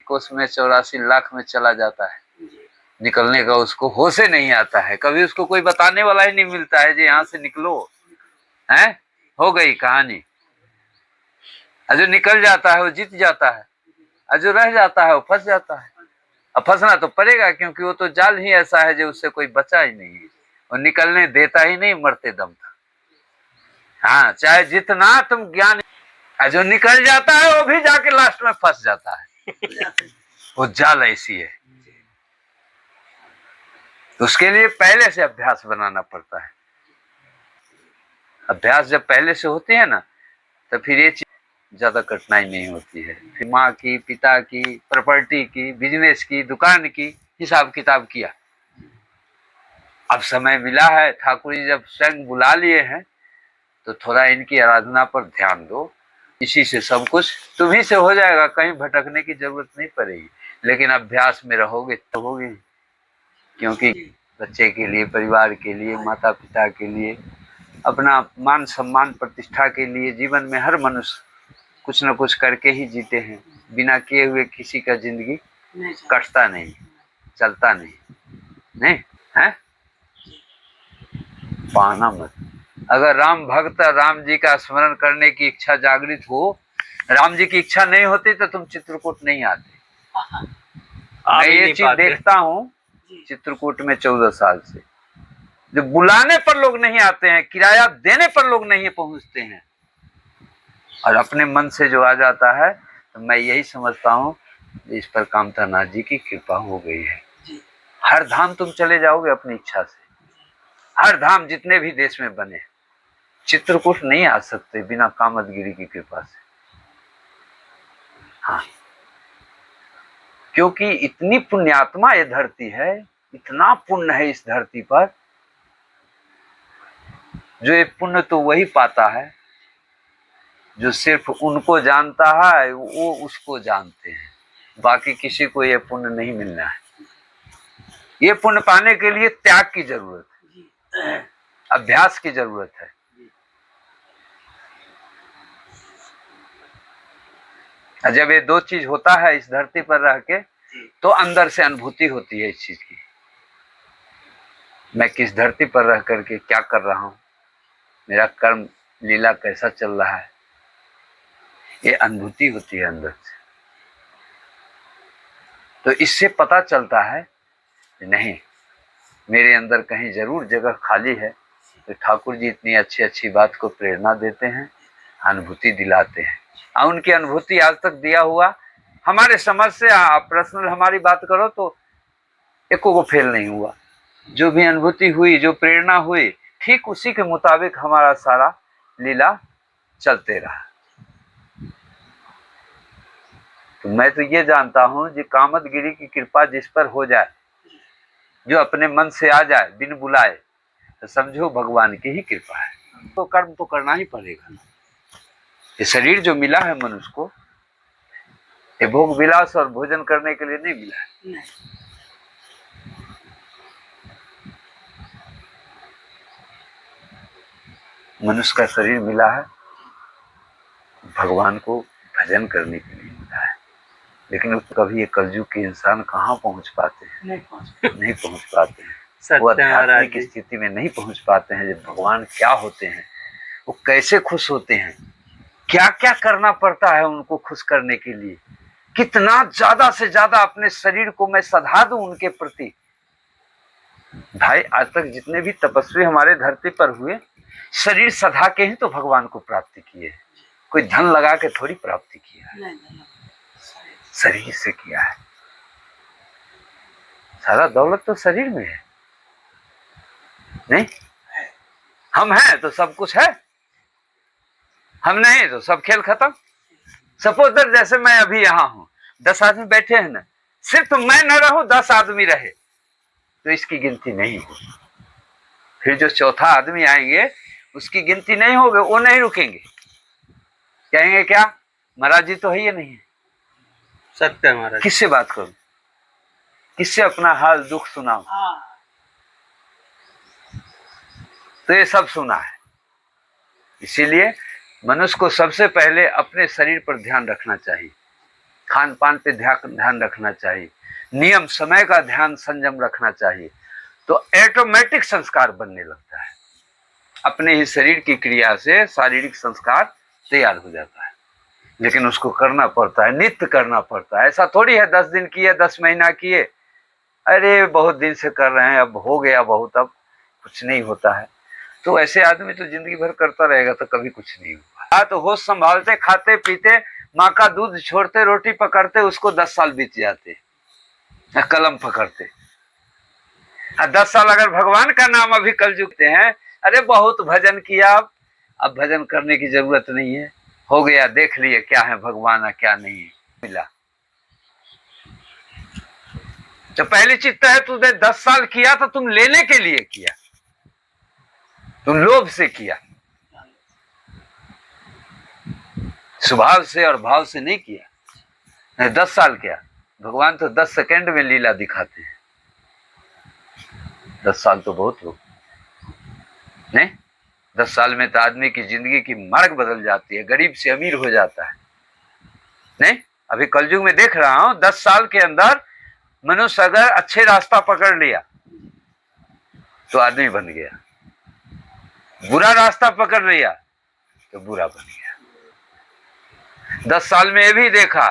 कोस में 84 लाख में चला जाता है, निकलने का उसको होश ही नहीं आता है। कभी उसको कोई बताने वाला ही नहीं मिलता है, जो यहाँ से निकलो, है हो गई कहानी। और जो निकल जाता है वो जीत जाता है, और जो रह जाता है वो फंस जाता है। अब फंसना तो पड़ेगा, क्योंकि वो तो जाल ही ऐसा है जो उससे कोई बचा ही नहीं है, और निकलने देता ही नहीं मरते दम तक। हाँ, चाहे जितना तुम ज्ञान, जो निकल जाता है वो भी जाके लास्ट में फंस जाता है। वो जाल ऐसी है। तो उसके लिए पहले से अभ्यास बनाना पड़ता है। अभ्यास जब पहले से होती है ना, तो फिर ये चीज ज्यादा कठिनाई नहीं होती है। फिर माँ की, पिता की, प्रॉपर्टी की, बिजनेस की, दुकान की हिसाब किताब किया। अब समय मिला है, ठाकुर जी जब स्वयं बुला लिए हैं, तो थोड़ा इनकी आराधना पर ध्यान दो। इसी से सब कुछ तुम्ही से हो जाएगा, कहीं भटकने की जरूरत नहीं पड़ेगी। लेकिन अभ्यास में रहोगे तो होगे, क्योंकि बच्चे के लिए, परिवार के लिए, माता पिता के लिए, अपना मान सम्मान प्रतिष्ठा के लिए जीवन में हर मनुष्य कुछ न कुछ करके ही जीते हैं। बिना किए हुए किसी का जिंदगी कटता नहीं, चलता नहीं, नहीं है। पाना मत। अगर राम भक्त राम जी का स्मरण करने की इच्छा जागृत हो, राम जी की इच्छा नहीं होती तो तुम चित्रकूट नहीं आते। मैं ये चीज देखता हूँ चित्रकूट में 14 साल से, जो बुलाने पर लोग नहीं आते हैं, किराया देने पर लोग नहीं पहुंचते हैं, और अपने मन से जो आ जाता है, तो मैं यही समझता हूँ इस पर कामतानाथ जी की कृपा हो गई है। हर धाम तुम चले जाओगे अपनी इच्छा से, हर धाम जितने भी देश में बने, चित्रकूट नहीं आ सकते बिना कामतगिरी की कृपा से। हाँ, क्योंकि इतनी पुण्यात्मा ये धरती है, इतना पुण्य है इस धरती पर, जो ये पुण्य तो वही पाता है जो सिर्फ उनको जानता है, वो उसको जानते हैं। बाकी किसी को ये पुण्य नहीं मिलना है। ये पुण्य पाने के लिए त्याग की जरूरत है, अभ्यास की जरूरत है। जब ये दो चीज होता है इस धरती पर रह के, तो अंदर से अनुभूति होती है इस चीज की, मैं किस धरती पर रह करके क्या कर रहा हूं, मेरा कर्म लीला कैसा चल रहा है, ये अनुभूति होती है अंदर से। तो इससे पता चलता है नहीं, मेरे अंदर कहीं जरूर जगह खाली है। तो ठाकुर जी इतनी अच्छी अच्छी बात को प्रेरणा देते हैं, अनुभूति दिलाते हैं। उनकी अनुभूति आज तक दिया हुआ हमारे समझ से, पर्सनल हमारी बात करो तो एको को फेल नहीं हुआ। जो भी अनुभूति हुई, जो प्रेरणा हुई, ठीक उसी के मुताबिक हमारा सारा लीला चलते रहा। तो मैं तो ये जानता हूं कि कामतगिरी की कृपा जिस पर हो जाए, जो अपने मन से आ जाए बिन बुलाए, तो समझो भगवान की ही कृपा है। तो कर्म तो करना ही पड़ेगा। ये शरीर जो मिला है मनुष्य को, ये भोग विलास और भोजन करने के लिए नहीं मिला है। मनुष्य का शरीर मिला है भगवान को भजन करने के लिए मिला है। लेकिन कभी ये कलयुग के इंसान कहाँ पहुंच पाते हैं, नहीं पहुंच पाते हैं। वो आध्यात्मिक स्थिति में नहीं पहुंच पाते हैं जब भगवान क्या होते हैं, वो कैसे खुश होते हैं, क्या क्या करना पड़ता है उनको खुश करने के लिए, कितना ज्यादा से ज्यादा अपने शरीर को मैं सधा दूं उनके प्रति। भाई, आज तक जितने भी तपस्वी हमारे धरती पर हुए, शरीर सधा के ही तो भगवान को प्राप्ति किए। कोई धन लगा के थोड़ी प्राप्ति किया है, शरीर से किया है। सारा दौलत तो शरीर में है, नहीं? हम हैं तो सब कुछ है, हम नहीं तो सब खेल खत्म। सपोज दैट जैसे मैं अभी यहाँ हूं, 10 आदमी बैठे हैं ना, सिर्फ मैं न रहूं 10 आदमी रहे तो इसकी गिनती नहीं होगी। फिर जो चौथा आदमी आएंगे उसकी गिनती नहीं होगी, वो नहीं रुकेंगे, कहेंगे क्या महाराज जी तो है ये नहीं है। सत्य महाराज, किससे बात करूं, किससे अपना हाल दुख सुनाऊं? तो ये सब सुना है। इसीलिए मनुष्य को सबसे पहले अपने शरीर पर ध्यान रखना चाहिए। खान पान पे ध्यान रखना चाहिए, नियम समय का ध्यान संयम रखना चाहिए, तो ऑटोमेटिक संस्कार बनने लगता है। अपने ही शरीर की क्रिया से शारीरिक संस्कार तैयार हो जाता है, लेकिन उसको करना पड़ता है, नित्य करना पड़ता है। ऐसा थोड़ी है 10 दिन किए, 10 महीना किए, अरे बहुत दिन से कर रहे हैं, अब हो गया बहुत, अब कुछ नहीं होता है। तो ऐसे आदमी तो जिंदगी भर करता रहेगा तो कभी कुछ नहीं होगा। तो होश संभालते, खाते पीते, माँ का दूध छोड़ते, रोटी पकड़ते, उसको 10 साल बीत जाते, कलम पकड़ते। 10 साल अगर भगवान का नाम अभी कल जुगते हैं, अरे बहुत भजन किया, अब भजन करने की जरूरत नहीं है, हो गया, देख लिए क्या है भगवान है क्या नहीं है, मिला। तो पहली चीज तो है, तुमने 10 साल किया तो तुम लेने के लिए किया, तुम लोभ से किया, स्वभाव से और भाव से नहीं किया। 10 साल क्या, भगवान तो 10 सेकंड में लीला दिखाते हैं। 10 साल तो बहुत हो नहीं, 10 साल में तो आदमी की जिंदगी की मार्ग बदल जाती है, गरीब से अमीर हो जाता है। नहीं, अभी कलयुग में देख रहा हूं, 10 साल के अंदर मनुष्य अगर अच्छे रास्ता पकड़ लिया तो आदमी बन गया, बुरा रास्ता पकड़ लिया तो बुरा बन गया। 10 साल में ये भी देखा,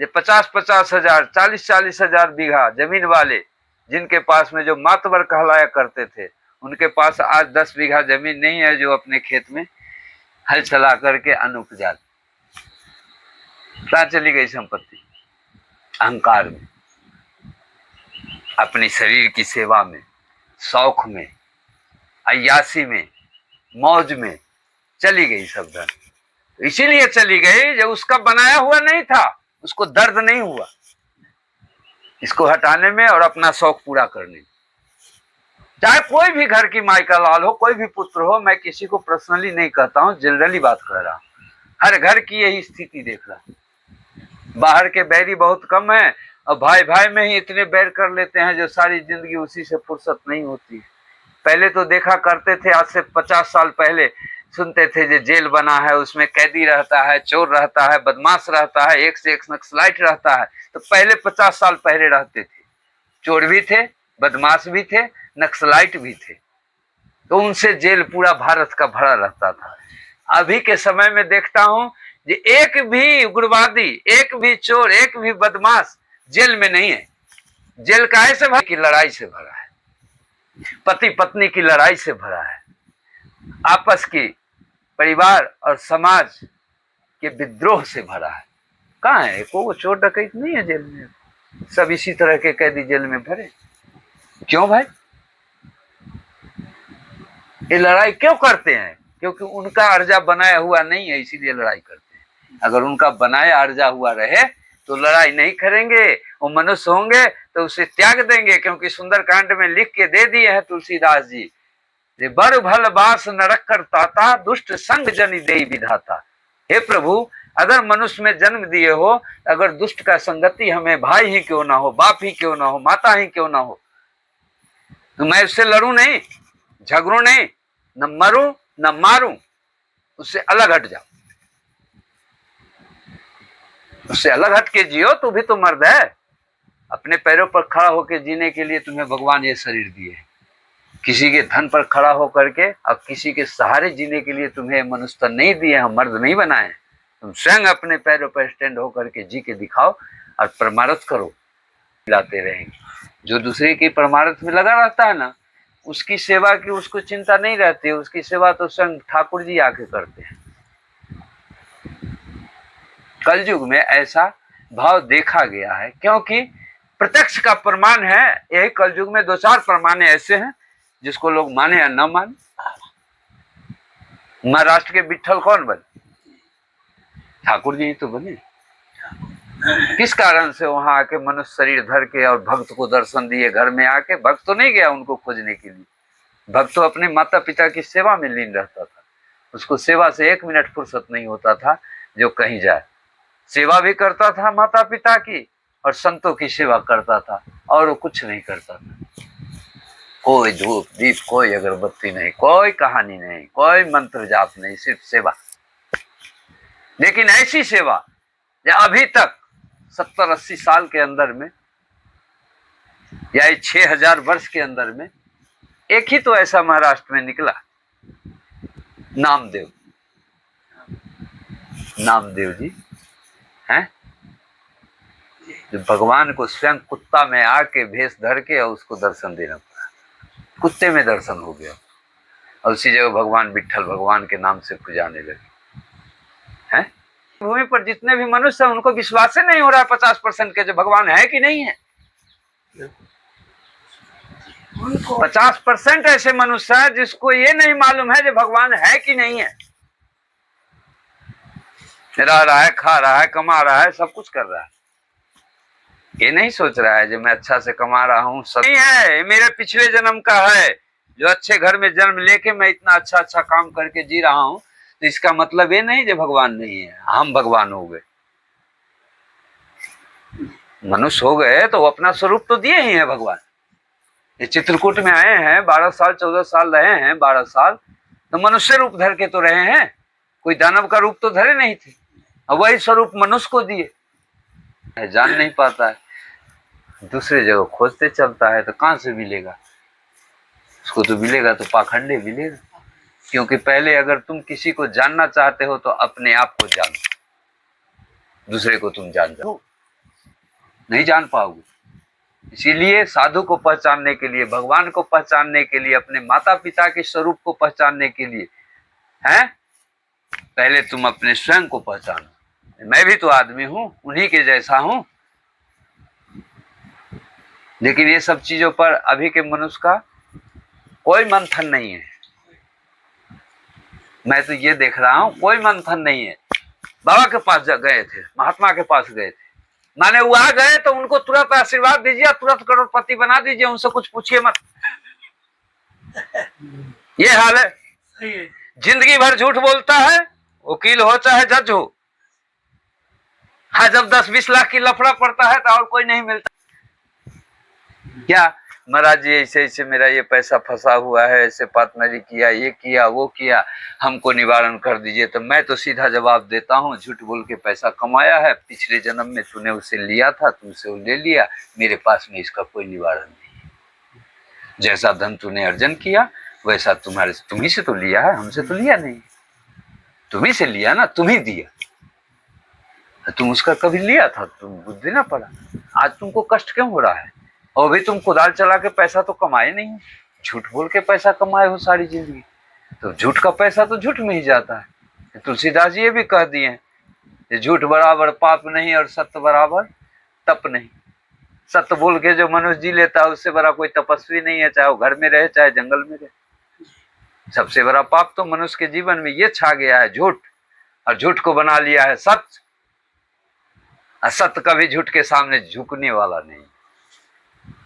ये 50-50 हजार, 40-40 हजार बीघा जमीन वाले, जिनके पास में जो मातबर कहलाया करते थे, उनके पास आज 10 बीघा जमीन नहीं है जो अपने खेत में हल चला करके अन्न उपजा। कहाँ चली गई संपत्ति? अहंकार में, अपने शरीर की सेवा में, शौक में, अय्यासी में, मौज में चली गई सब धन। इसीलिए चली गई जब उसका बनाया हुआ नहीं था, उसको दर्द नहीं हुआ इसको हटाने में और अपना शौक पूरा करने में। चाहे कोई भी घर की माई का लाल हो, कोई भी पुत्र हो, मैं किसी को पर्सनली नहीं कहता हूं, जनरली बात कर रहा हूं। हर घर की यही स्थिति देख रहा, बाहर के बैरी बहुत कम है और भाई भाई में ही इतने बैर कर लेते हैं जो सारी जिंदगी उसी से फुर्सत नहीं होती। पहले तो देखा करते थे, आज से 50 साल पहले सुनते थे जो जेल बना है, उसमें कैदी रहता है, चोर रहता है, बदमाश रहता है, एक से एक नक्सलाइट रहता है। तो पहले 50 साल पहले रहते थे, चोर भी थे, बदमाश भी थे, नक्सलाइट भी थे, तो उनसे जेल पूरा भारत का भरा रहता था। अभी के समय में देखता हूं कि एक भी उग्रवादी, एक भी चोर, एक भी बदमाश जेल में नहीं है। जेल काहे से भरा? की लड़ाई से भरा है, पति पत्नी की लड़ाई से भरा है, आपस की, परिवार और समाज के विद्रोह से भरा है। कहाँ है को चोर डकैत नहीं है जेल में, सब इसी तरह के कैदी जेल में भरे। क्यों भाई? ये लड़ाई क्यों करते हैं? क्योंकि उनका अर्जा बनाया हुआ नहीं है, इसीलिए लड़ाई करते हैं। अगर उनका बनाया अर्जा हुआ रहे तो लड़ाई नहीं करेंगे, वो मनुष्य होंगे तो उसे त्याग देंगे, क्योंकि सुंदरकांड में लिख के दे दिए हैं तुलसीदास जी, बर भल बास नरक कर ताता, दुष्ट संग जनि देई विधाता। हे प्रभु, अगर मनुष्य में जन्म दिए हो, अगर दुष्ट का संगति हमें भाई ही क्यों ना हो, बाप ही क्यों ना हो, माता ही क्यों ना हो, तो मैं उससे लड़ू नहीं, झगड़ू नहीं, न मरूं न मारूं, उससे अलग हट जाओ, उससे अलग हट के जियो। तू भी तो मर्द है, अपने पैरों पर खड़ा होकर जीने के लिए तुम्हें भगवान ये शरीर दिए, किसी के धन पर खड़ा होकर के और किसी के सहारे जीने के लिए तुम्हें मनुष्य तन नहीं दिए, हम मर्द नहीं बनाए। तुम स्वयं अपने पैरों पर स्टैंड होकर के जी के दिखाओ और परमार्थ करो, लाते रहेंगे। जो दूसरे की परमार्थ में लगा रहता है ना, उसकी सेवा की उसको चिंता नहीं रहती, उसकी सेवा तो स्वयं ठाकुर जी आके करते हैं। कलयुग में ऐसा भाव देखा गया है, क्योंकि प्रत्यक्ष का प्रमाण है। यही कलयुग में 2-4 प्रमाण ऐसे हैं जिसको लोग माने या न माने। महाराष्ट्र के विट्ठल कौन बने? ठाकुर जी तो बने। किस कारण से? वहां आके मनुष्य शरीर धर के और भक्त को दर्शन दिए। घर में आके भक्त तो नहीं गया उनको खोजने के लिए, भक्त तो अपने माता पिता की सेवा में लीन रहता था, उसको सेवा से 1 मिनट फुर्सत नहीं होता था जो कहीं जाए। सेवा भी करता था माता पिता की और संतों की सेवा करता था, और वो कुछ नहीं करता था। कोई धूप दीप, कोई अगरबत्ती नहीं, कोई कहानी नहीं, कोई मंत्र जाप नहीं, सिर्फ सेवा। लेकिन ऐसी सेवा जो अभी तक 70-80 साल के अंदर में या 6000 वर्ष के अंदर में एक ही तो ऐसा महाराष्ट्र में निकला, नामदेव। नामदेव जी हैं, जो भगवान को स्वयं कुत्ता में आके भेष धर के और उसको दर्शन देना पड़ा, कुत्ते में दर्शन हो गया और उसी जगह भगवान विट्ठल भगवान के नाम से पुजाने लगे हैं। भूमि पर जितने भी मनुष्य हैं उनको विश्वास ही नहीं हो रहा है 50% के जो भगवान है कि नहीं है। 50% ऐसे मनुष्य हैं जिसको ये नहीं मालूम है जो भगवान है कि नहीं है। रह रहा है, खा रहा है, कमा रहा है, सब कुछ कर रहा है, ये नहीं सोच रहा है जो मैं अच्छा से कमा रहा हूँ, सब नहीं है, ये मेरे पिछले जन्म का है। जो अच्छे घर में जन्म लेके मैं इतना अच्छा अच्छा काम करके जी रहा हूँ, तो इसका मतलब ये नहीं जो भगवान नहीं है, हम भगवान हो गए। मनुष्य हो गए तो अपना स्वरूप तो दिए ही है भगवान। ये चित्रकूट में आए हैं, 12 साल 14 साल रहे हैं, 12 साल तो मनुष्य रूप धर के तो रहे हैं, कोई दानव का रूप तो धरे नहीं थे, और वही स्वरूप मनुष्य को दिए। जान नहीं पाता है, दूसरे जगह खोजते चलता है, तो कहां से मिलेगा उसको? तो मिलेगा तो पाखंडे मिलेगा। क्योंकि पहले अगर तुम किसी को जानना चाहते हो तो अपने आप को जानो, दूसरे को तुम जान जाओ नहीं जान पाओगे। इसीलिए साधु को पहचानने के लिए, भगवान को पहचानने के लिए, अपने माता पिता के स्वरूप को पहचानने के लिए हैं, पहले तुम अपने स्वयं को पहचानो। मैं भी तो आदमी हूं, उन्हीं के जैसा हूं। लेकिन ये सब चीजों पर अभी के मनुष्य का कोई मंथन नहीं है। मैं तो ये देख रहा हूं कोई मंथन नहीं है। बाबा के पास गए थे, महात्मा के पास गए थे, माने वो आ गए तो उनको तुरंत आशीर्वाद दीजिए, तुरंत करोड़पति बना दीजिए, उनसे कुछ पूछिए मत। ये हाल है। जिंदगी भर झूठ बोलता है, वकील हो चाहे जज हो। हाँ, जब 10-20 लाख की लफड़ा पड़ता है तो और कोई नहीं मिलता। क्या महाराज जी ऐसे ऐसे मेरा ये पैसा फंसा हुआ है, ऐसे पार्टनरी किया, ये किया, वो किया, हमको निवारण कर दीजिए। तो मैं तो सीधा जवाब देता हूँ, झूठ बोल के पैसा कमाया है, पिछले जन्म में तूने उसे लिया था, तुमसे वो ले लिया, मेरे पास में इसका कोई निवारण नहीं है। जैसा धन तूने अर्जन किया वैसा तुम्ही से तो लिया है, हमसे तो लिया नहीं, तुम्ही से लिया ना, तुम्ही दिया। तुम उसका कभी लिया था, तुम बुद्धि ना पड़ा, आज तुमको कष्ट क्यों हो रहा है? और भी तुम कुदाल चला के पैसा तो कमाए नहीं, झूठ बोल के पैसा कमाए हो सारी जिंदगी। तो झूठ का पैसा तो झूठ में ही जाता है। तुलसीदास जी ये भी कह दिए हैं, झूठ बराबर पाप नहीं और सत्य बराबर तप नहीं। सत्य बोल के जो मनुष्य जी लेता है उससे बड़ा कोई तपस्वी नहीं है, चाहे वो घर में रहे चाहे जंगल में रहे। सबसे बड़ा पाप तो मनुष्य के जीवन में ये छा गया है, झूठ, और झूठ को बना लिया है सत्य। असत्य कभी झूठ के सामने झुकने वाला नहीं।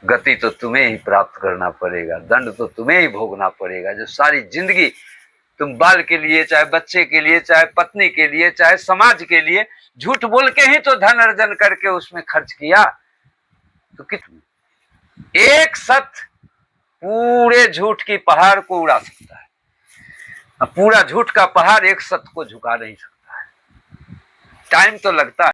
गति तो तुम्हें ही प्राप्त करना पड़ेगा, दंड तो तुम्हें ही भोगना पड़ेगा। जो सारी जिंदगी तुम बाल के लिए, चाहे बच्चे के लिए, चाहे पत्नी के लिए, चाहे समाज के लिए झूठ बोल के ही तो धन अर्जन करके उसमें खर्च किया, तो कितना एक सत्य पूरे झूठ की पहाड़ को उड़ा सकता है। पूरा झूठ का पहाड़ एक सत्य को झुका नहीं सकता है। टाइम तो लगता है।